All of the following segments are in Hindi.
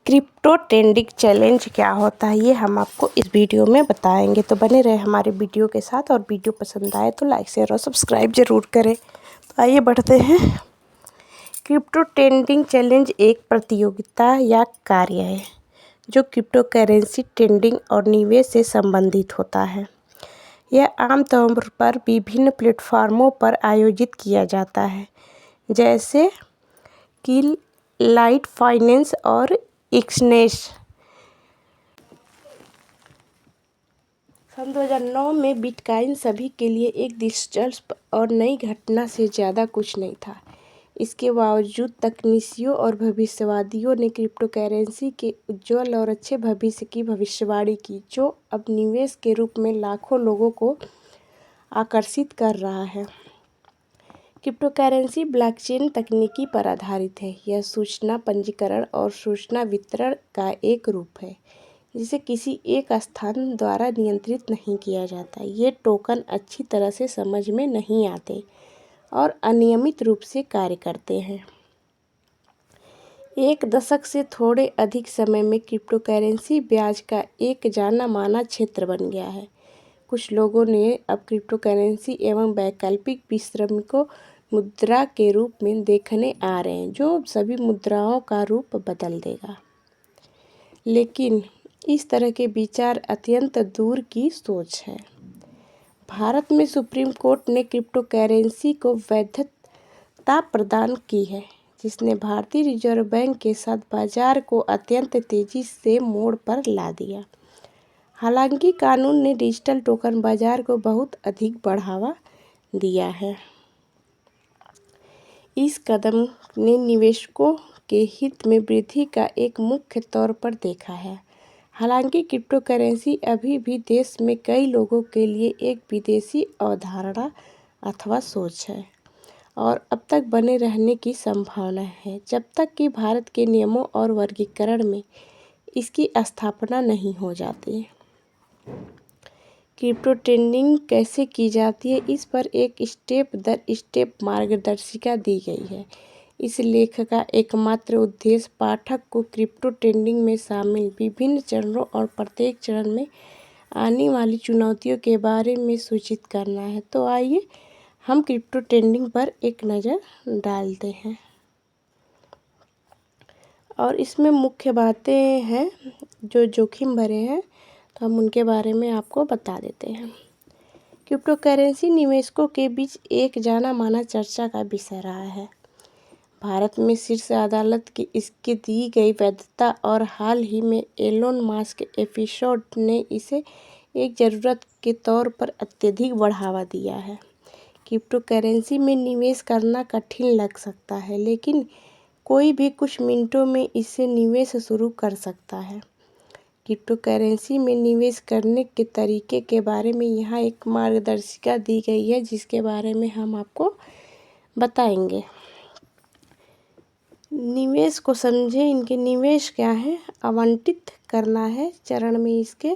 क्रिप्टो ट्रेंडिंग चैलेंज क्या होता है ये हम आपको इस वीडियो में बताएंगे। तो बने रहे हमारे वीडियो के साथ और वीडियो पसंद आए तो लाइक शेयर और सब्सक्राइब ज़रूर करें। तो आइए बढ़ते हैं। क्रिप्टो ट्रेंडिंग चैलेंज एक प्रतियोगिता या कार्य है जो क्रिप्टो करेंसी ट्रेंडिंग और निवेश से संबंधित होता है। यह आमतौर पर विभिन्न प्लेटफॉर्मों पर आयोजित किया जाता है जैसे कि लाइट फाइनेंस और एक्सनेस। सन 2009 में बिटकॉइन सभी के लिए एक दिलचस्प और नई घटना से ज़्यादा कुछ नहीं था। इसके बावजूद तकनीशियों और भविष्यवादियों ने क्रिप्टो करेंसी के उज्जवल और अच्छे भविष्य की भविष्यवाणी की, जो अब निवेश के रूप में लाखों लोगों को आकर्षित कर रहा है। क्रिप्टो करेंसी ब्लॉकचेन तकनीकी पर आधारित है। यह सूचना पंजीकरण और सूचना वितरण का एक रूप है जिसे किसी एक स्थान द्वारा नियंत्रित नहीं किया जाता। ये टोकन अच्छी तरह से समझ में नहीं आते और अनियमित रूप से कार्य करते हैं। एक दशक से थोड़े अधिक समय में क्रिप्टो करेंसी ब्याज का एक जाना माना क्षेत्र बन गया है। कुछ लोगों ने अब क्रिप्टो करेंसी एवं वैकल्पिक विश्रम को मुद्रा के रूप में देखने आ रहे हैं, जो सभी मुद्राओं का रूप बदल देगा। लेकिन इस तरह के विचार अत्यंत दूर की सोच है। भारत में सुप्रीम कोर्ट ने क्रिप्टो करेंसी को वैधता प्रदान की है, जिसने भारतीय रिजर्व बैंक के साथ बाजार को अत्यंत तेजी से मोड़ पर ला दिया। हालांकि कानून ने डिजिटल टोकन बाजार को बहुत अधिक बढ़ावा दिया है। इस कदम ने निवेशकों के हित में वृद्धि का एक मुख्य तौर पर देखा है। हालांकि क्रिप्टो करेंसी अभी भी देश में कई लोगों के लिए एक विदेशी अवधारणा अथवा सोच है और अब तक बने रहने की संभावना है, जब तक कि भारत के नियमों और वर्गीकरण में इसकी स्थापना नहीं हो जाती। क्रिप्टो ट्रेडिंग कैसे की जाती है, इस पर एक स्टेप दर स्टेप मार्गदर्शिका दी गई है। इस लेख का एकमात्र उद्देश्य पाठक को क्रिप्टो ट्रेडिंग में शामिल विभिन्न चरणों और प्रत्येक चरण में आने वाली चुनौतियों के बारे में सूचित करना है। तो आइए हम क्रिप्टो ट्रेडिंग पर एक नज़र डालते हैं और इसमें मुख्य बातें हैं जो जोखिम भरे हैं, तो हम उनके बारे में आपको बता देते हैं। क्रिप्टो करेंसी निवेशकों के बीच एक जाना माना चर्चा का विषय रहा है। भारत में शीर्ष अदालत की इसकी दी गई वैधता और हाल ही में एलोन मस्क एपिसोड ने इसे एक ज़रूरत के तौर पर अत्यधिक बढ़ावा दिया है। क्रिप्टो करेंसी में निवेश करना कठिन लग सकता है, लेकिन कोई भी कुछ मिनटों में इससे निवेश शुरू कर सकता है। क्रिप्टो करेंसी में निवेश करने के तरीके के बारे में यहाँ एक मार्गदर्शिका दी गई है, जिसके बारे में हम आपको बताएंगे। निवेश को समझें। इनके निवेश क्या है? आवंटित करना है चरण में इसके।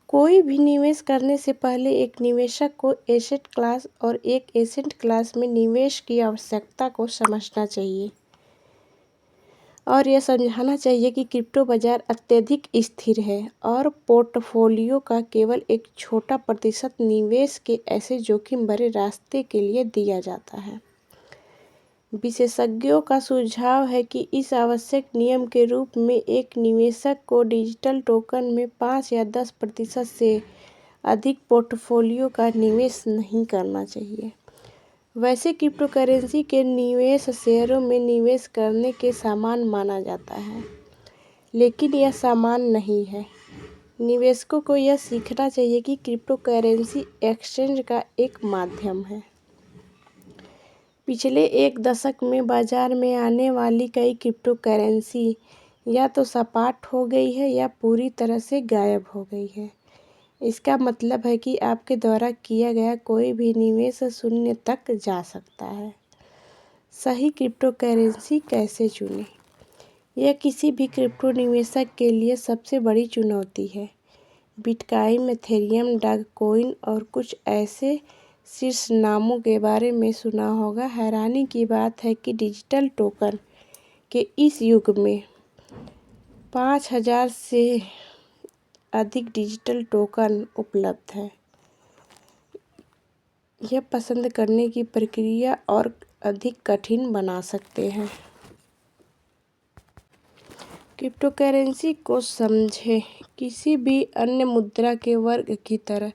कोई भी निवेश करने से पहले एक निवेशक को एसेट क्लास और एक एसेट क्लास में निवेश की आवश्यकता को समझना चाहिए और यह समझाना चाहिए कि क्रिप्टो बाजार अत्यधिक स्थिर है और पोर्टफोलियो का केवल एक छोटा प्रतिशत निवेश के ऐसे जोखिम भरे रास्ते के लिए दिया जाता है। विशेषज्ञों का सुझाव है कि इस आवश्यक नियम के रूप में एक निवेशक को डिजिटल टोकन में 5 या 10% से अधिक पोर्टफोलियो का निवेश नहीं करना चाहिए। वैसे क्रिप्टो करेंसी के निवेश शेयरों में निवेश करने के समान माना जाता है, लेकिन यह समान नहीं है। निवेशकों को यह सीखना चाहिए कि क्रिप्टो करेंसी एक्सचेंज का एक माध्यम है। पिछले एक दशक में बाजार में आने वाली कई क्रिप्टो करेंसी या तो सपाट हो गई है या पूरी तरह से गायब हो गई है। इसका मतलब है कि आपके द्वारा किया गया कोई भी निवेश शून्य तक जा सकता है। सही क्रिप्टो करेंसी कैसे चुनें? यह किसी भी क्रिप्टो निवेशक के लिए सबसे बड़ी चुनौती है। बिटकॉइन, इथेरियम, डॉगकॉइन और कुछ ऐसे शीर्ष नामों के बारे में सुना होगा। हैरानी की बात है कि डिजिटल टोकन के इस युग में 5000 से अधिक डिजिटल टोकन उपलब्ध है। यह पसंद करने की प्रक्रिया और अधिक कठिन बना सकते हैं। क्रिप्टो करेंसी को समझें। किसी भी अन्य मुद्रा के वर्ग की तरह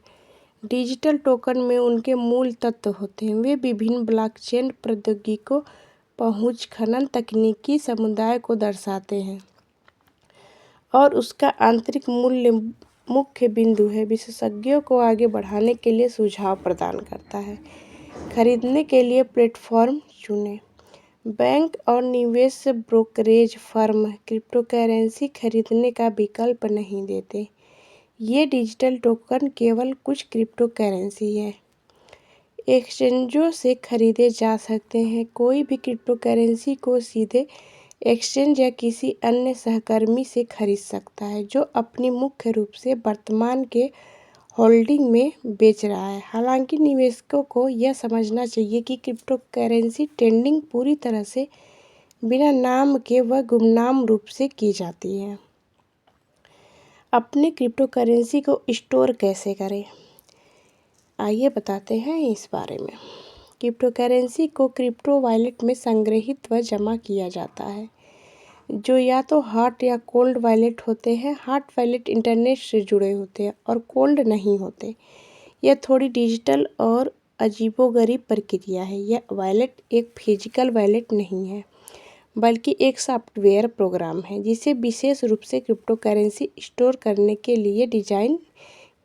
डिजिटल टोकन में उनके मूल तत्व होते हैं। वे विभिन्न ब्लॉकचेन प्रौद्योगिकियों, पहुंच खनन तकनीकी समुदाय को दर्शाते हैं और उसका आंतरिक मूल्य मुख्य बिंदु है। विशेषज्ञों को आगे बढ़ाने के लिए सुझाव प्रदान करता है। खरीदने के लिए प्लेटफॉर्म चुनें। बैंक और निवेश ब्रोकरेज फर्म क्रिप्टो करेंसी खरीदने का विकल्प नहीं देते। ये डिजिटल टोकन केवल कुछ क्रिप्टो करेंसी है एक्सचेंजों से खरीदे जा सकते हैं। कोई भी क्रिप्टो करेंसी को सीधे एक्सचेंज या किसी अन्य सहकर्मी से खरीद सकता है जो अपनी मुख्य रूप से वर्तमान के होल्डिंग में बेच रहा है। हालांकि निवेशकों को यह समझना चाहिए कि क्रिप्टो करेंसी ट्रेडिंग पूरी तरह से बिना नाम के व गुमनाम रूप से की जाती है। अपने क्रिप्टो करेंसी को स्टोर कैसे करें, आइए बताते हैं इस बारे में। क्रिप्टो करेंसी को क्रिप्टो वॉलेट में संग्रहित व जमा किया जाता है, जो या तो हॉट या कोल्ड वॉलेट होते हैं। हॉट वॉलेट इंटरनेट से जुड़े होते हैं और कोल्ड नहीं होते। यह थोड़ी डिजिटल और अजीबोगरीब प्रक्रिया है। यह वॉलेट एक फिजिकल वॉलेट नहीं है, बल्कि एक सॉफ्टवेयर प्रोग्राम है जिसे विशेष रूप से क्रिप्टो करेंसी स्टोर करने के लिए डिज़ाइन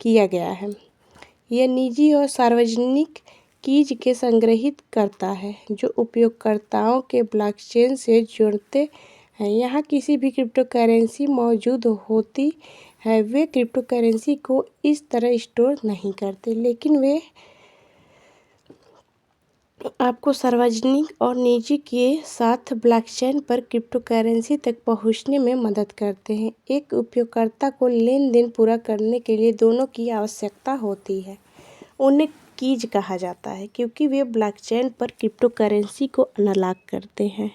किया गया है। यह निजी और सार्वजनिक कीज के संग्रहित करता है जो उपयोगकर्ताओं के ब्लॉकचेन से जुड़ते हैं। यहाँ किसी भी क्रिप्टो करेंसी मौजूद होती है। वे क्रिप्टो करेंसी को इस तरह स्टोर नहीं करते, लेकिन वे आपको सार्वजनिक और निजी के साथ ब्लॉकचेन पर क्रिप्टो करेंसी तक पहुंचने में मदद करते हैं। एक उपयोगकर्ता को लेन देन पूरा करने के लिए दोनों की आवश्यकता होती है। उन्हें कीज कहा जाता है क्योंकि वे ब्लॉकचेन पर क्रिप्टो करेंसी को अनलॉक करते हैं।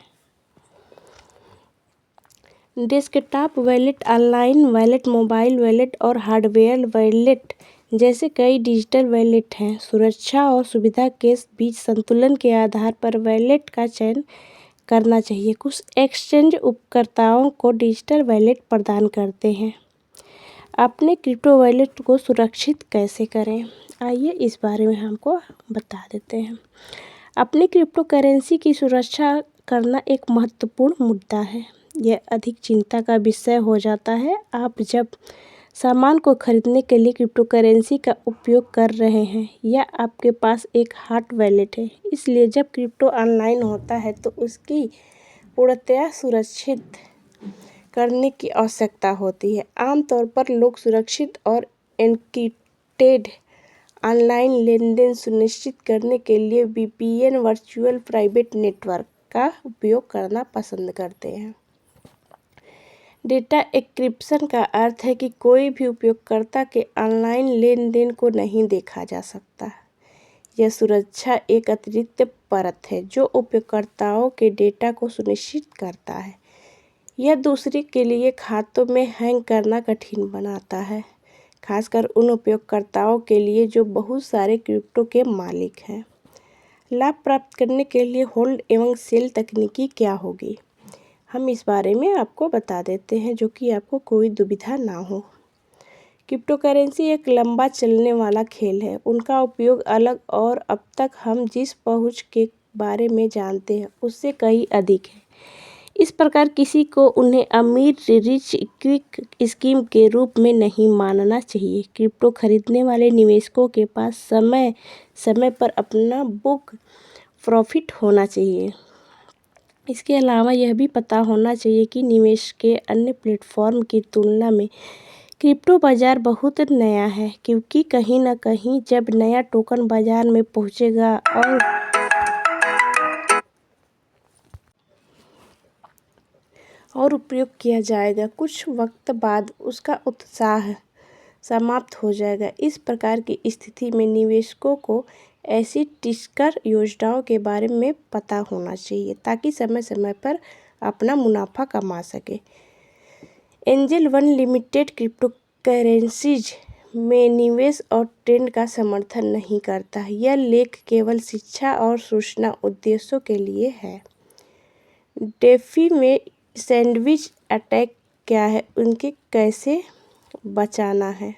Desktop wallet, online wallet, mobile wallet और हार्डवेयर वॉलेट जैसे कई डिजिटल वॉलेट हैं। सुरक्षा और सुविधा के बीच संतुलन के आधार पर वॉलेट का चयन करना चाहिए। कुछ एक्सचेंज उपयोगकर्ताओं को डिजिटल वॉलेट प्रदान करते हैं। अपने क्रिप्टो वॉलेट को सुरक्षित कैसे करें, आइए इस बारे में हमको बता देते हैं। अपनी क्रिप्टो करेंसी की सुरक्षा करना एक महत्वपूर्ण मुद्दा है। यह अधिक चिंता का विषय हो जाता है आप जब सामान को खरीदने के लिए क्रिप्टो करेंसी का उपयोग कर रहे हैं या आपके पास एक हॉट वॉलेट है। इसलिए जब क्रिप्टो ऑनलाइन होता है तो उसकी पूर्णतया सुरक्षित करने की आवश्यकता होती है। आमतौर पर लोग सुरक्षित और एन्क्रिप्टेड ऑनलाइन लेनदेन सुनिश्चित करने के लिए VPN वर्चुअल प्राइवेट नेटवर्क का उपयोग करना पसंद करते हैं। डेटा एन्क्रिप्शन का अर्थ है कि कोई भी उपयोगकर्ता के ऑनलाइन लेन देन को नहीं देखा जा सकता। यह सुरक्षा एक अतिरिक्त परत है जो उपयोगकर्ताओं के डेटा को सुनिश्चित करता है। यह दूसरे के लिए खातों में हैंग करना कठिन बनाता है, खासकर उन उपयोगकर्ताओं के लिए जो बहुत सारे क्रिप्टो के मालिक हैं। लाभ प्राप्त करने के लिए होल्ड एवं सेल तकनीकी क्या होगी, हम इस बारे में आपको बता देते हैं जो कि आपको कोई दुविधा ना हो। क्रिप्टो करेंसी एक लंबा चलने वाला खेल है। उनका उपयोग अलग और अब तक हम जिस पहुंच के बारे में जानते हैं उससे कहीं अधिक है। इस प्रकार किसी को उन्हें अमीर रिच क्विक स्कीम के रूप में नहीं मानना चाहिए। क्रिप्टो खरीदने वाले निवेशकों के पास समय समय पर अपना बुक प्रॉफिट होना चाहिए। इसके अलावा यह भी पता होना चाहिए कि निवेश के अन्य प्लेटफॉर्म की तुलना में क्रिप्टो बाज़ार बहुत नया है, क्योंकि कहीं ना कहीं जब नया टोकन बाज़ार में पहुंचेगा और उपयोग किया जाएगा, कुछ वक्त बाद उसका उत्साह समाप्त हो जाएगा। इस प्रकार की स्थिति में निवेशकों को ऐसी टिस्कर योजनाओं के बारे में पता होना चाहिए ताकि समय समय पर अपना मुनाफा कमा सके। Angel one limited crypto currencies में निवेश और ट्रेड का समर्थन नहीं करता है। यह लेख केवल शिक्षा और सूचना उद्देश्यों के लिए है। डेफी में सैंडविच अटैक क्या है, उनके कैसे बचाना है।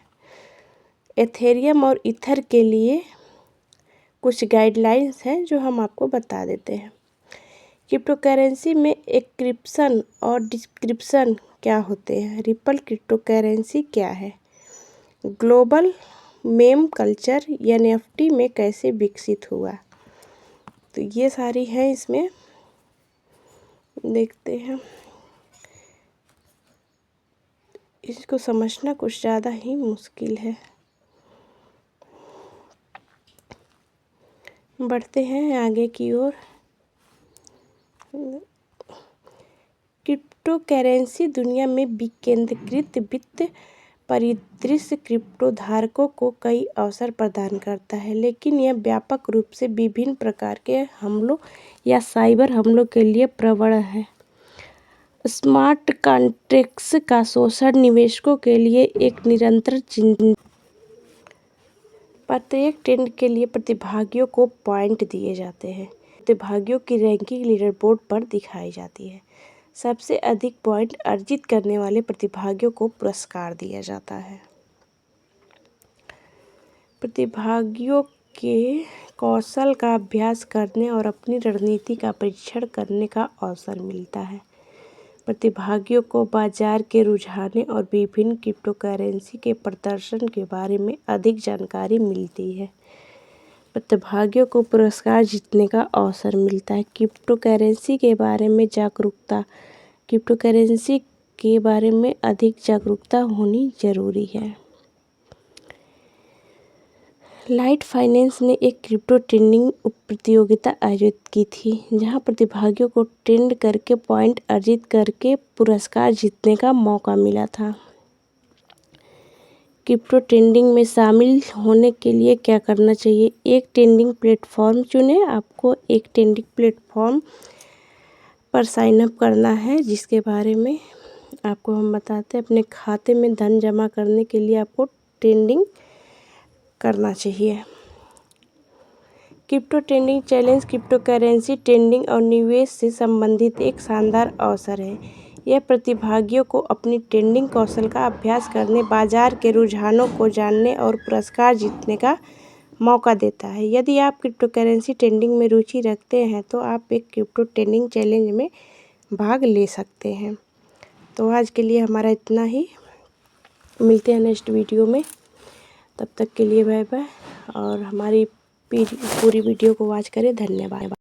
एथेरियम और ईथर के लिए कुछ गाइडलाइंस हैं जो हम आपको बता देते हैं। क्रिप्टो करेंसी में एन्क्रिप्शन और डिक्रिप्शन क्या होते हैं। रिपल क्रिप्टो करेंसी क्या है। ग्लोबल मेम कल्चर NFT में कैसे विकसित हुआ। तो ये सारी हैं, इसमें देखते हैं। इसको समझना कुछ ज़्यादा ही मुश्किल है। बढ़ते हैं आगे की ओर। क्रिप्टो करेंसी दुनिया में विकेंद्रीकृत वित्त परिदृश्य क्रिप्टो धारकों को कई अवसर प्रदान करता है, लेकिन यह व्यापक रूप से विभिन्न प्रकार के हमलों या साइबर हमलों के लिए प्रवण है। स्मार्ट कॉन्ट्रैक्ट्स का शोषण निवेशकों के लिए एक निरंतर चिंता। प्रत्येक ट्रेड के लिए प्रतिभागियों को पॉइंट दिए जाते हैं। प्रतिभागियों की रैंकिंग लीडरबोर्ड पर दिखाई जाती है। सबसे अधिक पॉइंट अर्जित करने वाले प्रतिभागियों को पुरस्कार दिया जाता है। प्रतिभागियों के कौशल का अभ्यास करने और अपनी रणनीति का परीक्षण करने का अवसर मिलता है। प्रतिभागियों को बाजार के रुझानों और विभिन्न क्रिप्टो करेंसी के प्रदर्शन के बारे में अधिक जानकारी मिलती है। प्रतिभागियों को पुरस्कार जीतने का अवसर मिलता है। क्रिप्टो करेंसी के बारे में जागरूकता। क्रिप्टो करेंसी के बारे में अधिक जागरूकता होनी जरूरी है। लाइट फाइनेंस ने एक क्रिप्टो ट्रेडिंग प्रतियोगिता आयोजित की थी, जहां प्रतिभागियों को ट्रेड करके पॉइंट अर्जित करके पुरस्कार जीतने का मौका मिला था। क्रिप्टो ट्रेडिंग में शामिल होने के लिए क्या करना चाहिए। एक ट्रेडिंग प्लेटफॉर्म चुनें। आपको एक ट्रेडिंग प्लेटफॉर्म पर साइन अप करना है, जिसके बारे में आपको हम बताते हैं। अपने खाते में धन जमा करने के लिए आपको ट्रेडिंग करना चाहिए। Crypto trading challenge crypto currency trading और निवेश से संबंधित एक शानदार अवसर है। यह प्रतिभागियों को अपनी ट्रेडिंग कौशल का अभ्यास करने, बाजार के रुझानों को जानने और पुरस्कार जीतने का मौका देता है। यदि आप क्रिप्टो करेंसी ट्रेडिंग में रुचि रखते हैं तो आप एक क्रिप्टो ट्रेडिंग चैलेंज में भाग ले सकते हैं। तो आज के लिए हमारा इतना ही। मिलते हैं नेक्स्ट वीडियो में। तब तक के लिए बाय बाय। और हमारी पूरी वीडियो को वॉच करें। धन्यवाद।